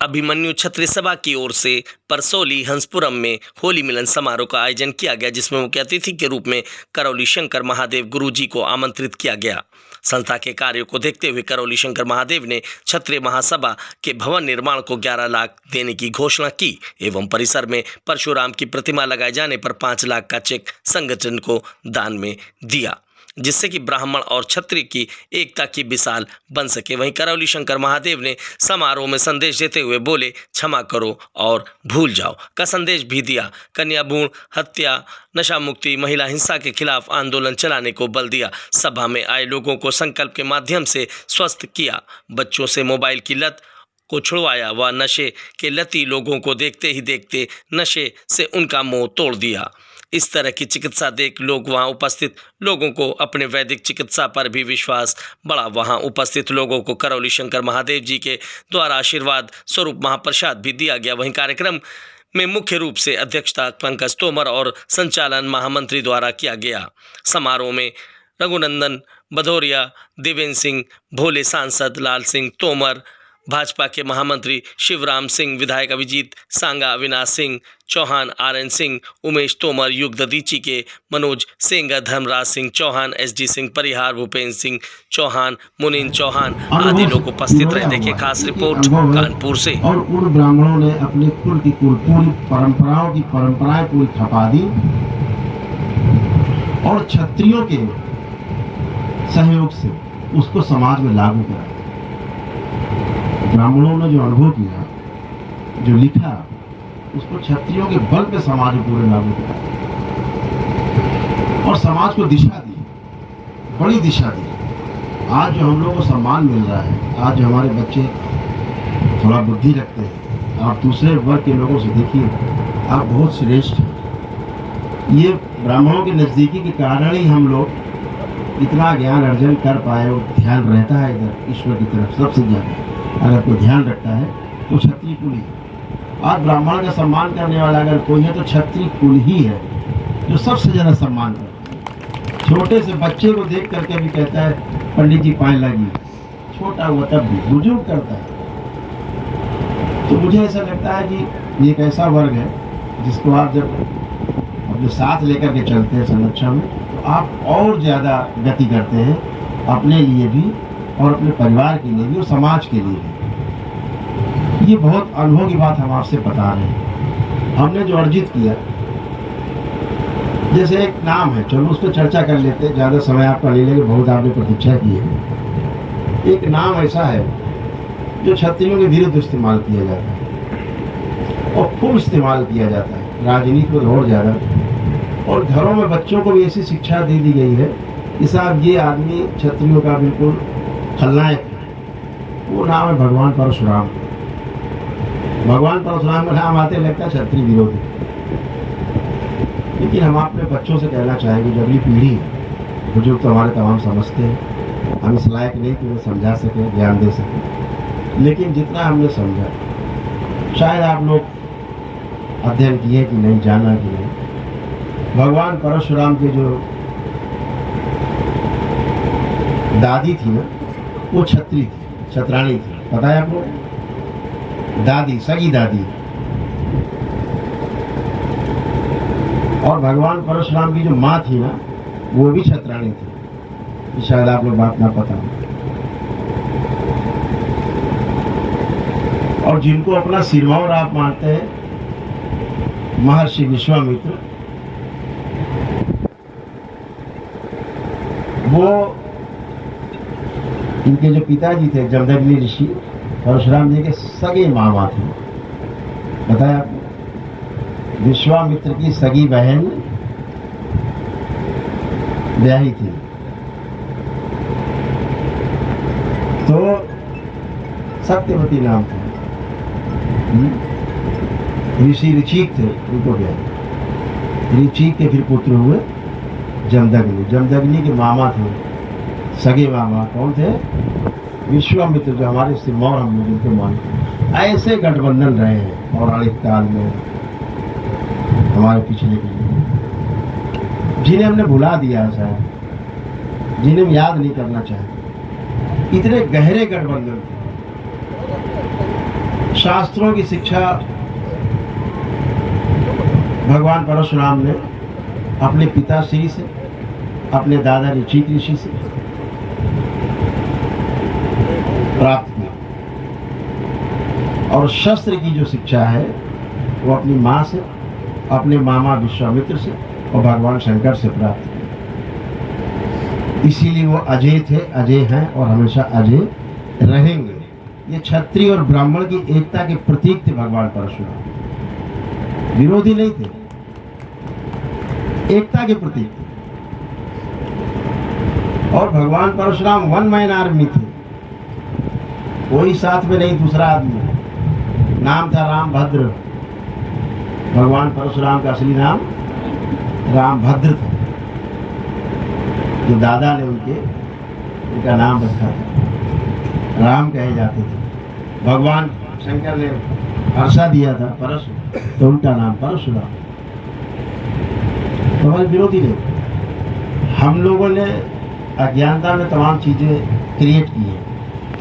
अभिमन्यु छत्री सभा की ओर से परसौली हंसपुरम में होली मिलन समारोह का आयोजन किया गया, जिसमें मुख्य अतिथि के रूप में करौली शंकर महादेव गुरुजी को आमंत्रित किया गया। संस्था के कार्यों को देखते हुए करौली शंकर महादेव ने क्षत्रिय महासभा के भवन निर्माण को 11 लाख देने की घोषणा की एवं परिसर में परशुराम की प्रतिमा लगाए जाने पर 5 लाख का चेक संगठन को दान में दिया, जिससे कि ब्राह्मण और क्षत्रिय की एकता की मिसाल बन सके। वहीं करौली शंकर महादेव ने समारोह में संदेश देते हुए बोले, क्षमा करो और भूल जाओ का संदेश भी दिया। कन्या भ्रूण हत्या, नशा मुक्ति, महिला हिंसा के खिलाफ आंदोलन चलाने को बल दिया। सभा में आए लोगों को संकल्प के माध्यम से स्वस्थ किया। बच्चों से मोबाइल की लत को छुड़वाया व नशे के लती लोगों को देखते ही देखते नशे से उनका मोह तोड़ दिया। इस तरह की चिकित्सा देख लोग वहां उपस्थित लोगों को अपने वैदिक चिकित्सा पर भी विश्वास बढ़ा। वहां उपस्थित लोगों को करौली शंकर महादेव जी के द्वारा आशीर्वाद स्वरूप महाप्रसाद भी दिया गया। वहीं कार्यक्रम में मुख्य रूप से अध्यक्षता पंकज तोमर और संचालन महामंत्री द्वारा किया गया। समारोह में रघुनंदन भदौरिया, देवेंद्र सिंह भोले, सांसद लाल सिंह तोमर, भाजपा के महामंत्री शिवराम सिंह, विधायक अभिजीत सांगा, अविनाश सिंह चौहान, आरएन सिंह, उमेश तोमर, युग ददीची के मनोज सेंगर, धर्मराज सिंह चौहान, एसडी सिंह परिहार, भूपेंद्र सिंह चौहान, मुनीन चौहान आदि लोग उपस्थित रहे। देखिए खास रिपोर्ट कानपुर से। और उन ब्राह्मणों ने अपने कुल की पूरी परंपराएं पूरी खपा दी और क्षत्रियों के सहयोग से उसको समाज में लागू करा। ब्राह्मणों ने जो अनुभव किया, जो लिखा, उसको क्षत्रियों के बल पे समाज में पूरे लागू किया और समाज को दिशा दी, बड़ी दिशा दी। आज जो हम लोगों को सम्मान मिल रहा है, आज जो हमारे बच्चे थोड़ा बुद्धि रखते हैं, आप दूसरे वर्ग के लोगों से देखिए, आप बहुत श्रेष्ठ हैं। ये ब्राह्मणों के नज़दीकी के कारण ही हम लोग इतना ज्ञान अर्जन कर पाए और ध्यान रहता है इधर ईश्वर की तरफ सबसे ज़्यादा। अगर कोई ध्यान रखता है तो क्षत्रिय कुल ही। आज ब्राह्मण का सम्मान करने वाला अगर कोई है तो क्षत्रिय कुल ही है जो सबसे ज़्यादा सम्मान करता है। छोटे से बच्चे को देख करके भी कहता है पंडित जी पाए लगी, छोटा हुआ तब भी बुजुर्ग करता है। तो मुझे ऐसा लगता है कि ये एक ऐसा वर्ग है जिसको आप जब अपने साथ लेकर के चलते हैं संरक्षण में, तो आप और ज़्यादा गति करते हैं अपने लिए भी और अपने परिवार के लिए भी और समाज के लिए भी। ये बहुत अनुभव की बात हम आपसे बता रहे हैं। हमने जो अर्जित किया, जैसे एक नाम है, चलो उस पर चर्चा कर लेते हैं, ज़्यादा समय आपका ले लेंगे, बहुत आपने प्रतीक्षा की है। एक नाम ऐसा है जो क्षत्रियों के विरुद्ध इस्तेमाल किया जाता है और खूब इस्तेमाल किया जाता है, राजनीति में और ज़्यादा। और घरों में बच्चों को भी ऐसी शिक्षा दे दी गई है कि साहब ये आदमी क्षत्रियों का बिल्कुल खलनायक है। वो नाम है भगवान परशुराम। भगवान परशुराम का नाम आते लगता है क्षत्रिय विरोधी। लेकिन हम अपने बच्चों से कहना चाहेंगे, जो अगली पीढ़ी है, बुजुर्ग तो हमारे तमाम समझते हैं, हम इस लायक नहीं कि उन्हें समझा सकें, ज्ञान दे सकें, लेकिन जितना हमने समझा, शायद आप लोग अध्ययन किए कि नहीं, जाना कि नहीं, भगवान परशुराम के जो दादी थी ना, वो छत्री थी, छत्राणी थी, पता है आपको? दादी, सगी दादी। और भगवान परशुराम की जो माँ थी ना, वो भी छत्राणी थी। शायद आप लोग बात ना पता हो। और जिनको अपना सिरमौर आप मानते हैं, महर्षि विश्वामित्र, वो इनके जो पिताजी थे जमदग्नि ऋषि, परशुराम जी के सगे मामा थे। बताया आपने? विश्वामित्र की सगी बहन ब्याही थी। तो सत्यवती नाम था। ऋषि ऋचिक थे, उनको ब्याही। ऋचिक के फिर पुत्र हुए जमदग्नि। जमदग्नि के मामा थे, सगे मामा कौन थे? विश्वामित्र, जो हमारे सिरमौर हम लोग इनको मानते। ऐसे गठबंधन रहे हैं पौराणिक काल में हमारे पिछले के लिए, जिन्हें हमने भुला दिया शायद, जिन्हें हम याद नहीं करना चाहते। इतने गहरे गठबंधन थे। शास्त्रों की शिक्षा भगवान परशुराम ने अपने पिताश्री से, अपने दादा ऋषिक ऋषि से प्राप्त की, और शस्त्र की जो शिक्षा है वो अपनी माँ से, अपने मामा विश्वामित्र से और भगवान शंकर से प्राप्त की। इसीलिए वो अजय थे, अजय हैं और हमेशा अजय रहेंगे। ये क्षत्रिय और ब्राह्मण की एकता के प्रतीक थे भगवान परशुराम, विरोधी नहीं थे, एकता के प्रतीक थे। और भगवान परशुराम वन मैन आर्मी थे, कोई साथ में नहीं, दूसरा आदमी। नाम था रामभद्र। भगवान परशुराम का असली नाम रामभद्र था, जो दादा ने उनका नाम रखा था, राम कहे जाते थे। भगवान शंकर ने हर्षा दिया था परशु, तो उनका नाम परशुराम। तो हमारे विरोधी नहीं, हम लोगों ने अज्ञानता में तमाम चीजें क्रिएट की हैं।